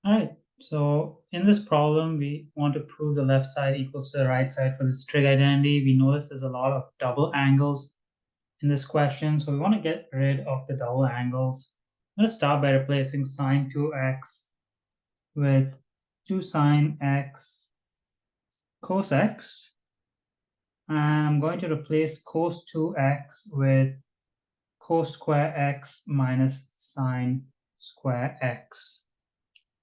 All right, so in this problem, we want to prove the left side equals to the right side for this trig identity. We notice there's a lot of double angles in this question, so we want to get rid of the double angles. I'm going to start by replacing sine 2x with 2 sine x cos x. And I'm going to replace cos 2x with cos square x minus sine square x.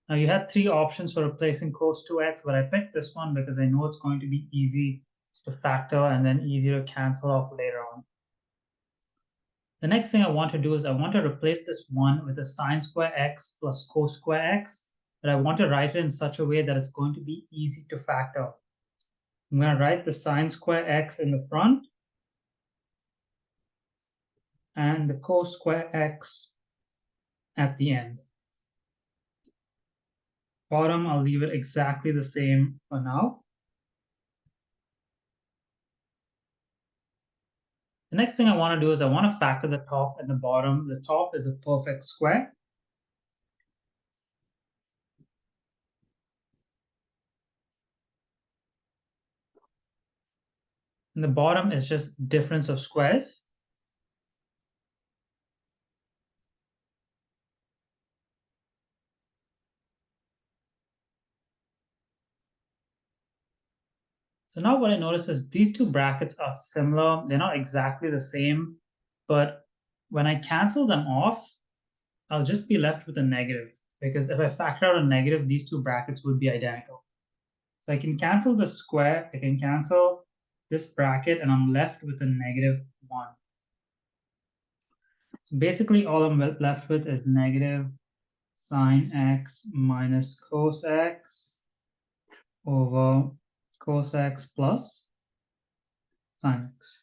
Now you had three options for replacing cos 2x, but I picked this one because I know it's going to be easy to factor and then easier to cancel off later on. The next thing I want to do is I want to replace this 1 with a sine square x plus cos square x, but I want to write it in such a way that it's going to be easy to factor. I'm going to write the sine square x in the front and the cos square x at the end. Bottom, I'll leave it exactly the same for now. The next thing I want to do is I want to factor the top and the bottom. The top is a perfect square. And the bottom is just difference of squares. So now what I notice is these two brackets are similar. They're not exactly the same, but when I cancel them off, I'll just be left with a negative, because if I factor out a negative, these two brackets would be identical. So I can cancel the square, I can cancel this bracket, and I'm left with a negative 1. So basically all I'm left with is negative sine x minus cos x over cos x plus sine x.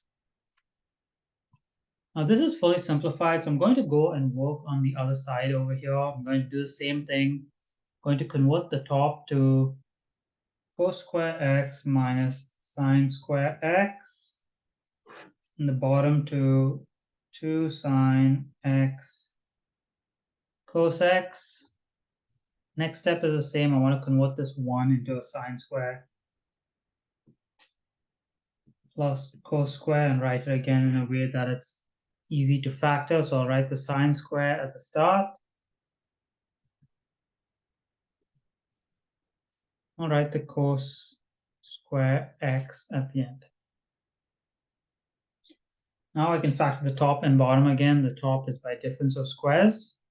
Now this is fully simplified, so I'm going to go and work on the other side over here. I'm going to do the same thing. I'm going to convert the top to cos square x minus sine square x, and the bottom to 2 sine x cos x. Next step is the same. I want to convert this 1 into a sine square plus cos square and write it again in a way that it's easy to factor. So I'll write the sine square at the start. I'll write the cos square x at the end. Now I can factor the top and bottom again. The top is by difference of squares.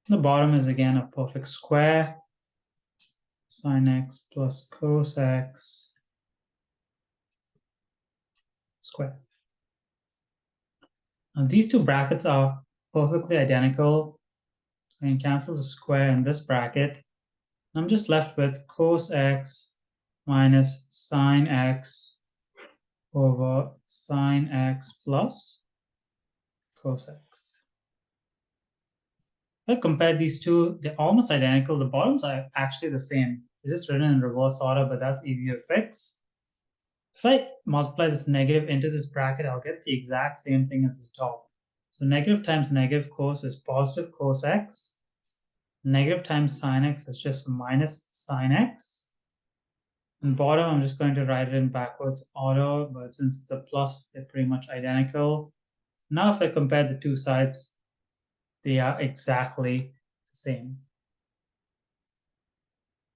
The bottom is again a perfect square. Sine x plus cos x square. Now these two brackets are perfectly identical. I can cancel the square in this bracket. I'm just left with cos x minus sine x over sine x plus cos x. If I compare these two, they're almost identical. The bottoms are actually the same. They're just written in reverse order, but that's easier to fix. If I multiply this negative into this bracket, I'll get the exact same thing as the top. So negative times negative cos is positive cos x. Negative times sine x is just minus sine x. And bottom, I'm just going to write it in backwards order, but since it's a plus, they're pretty much identical. Now if I compare the two sides, they are exactly the same.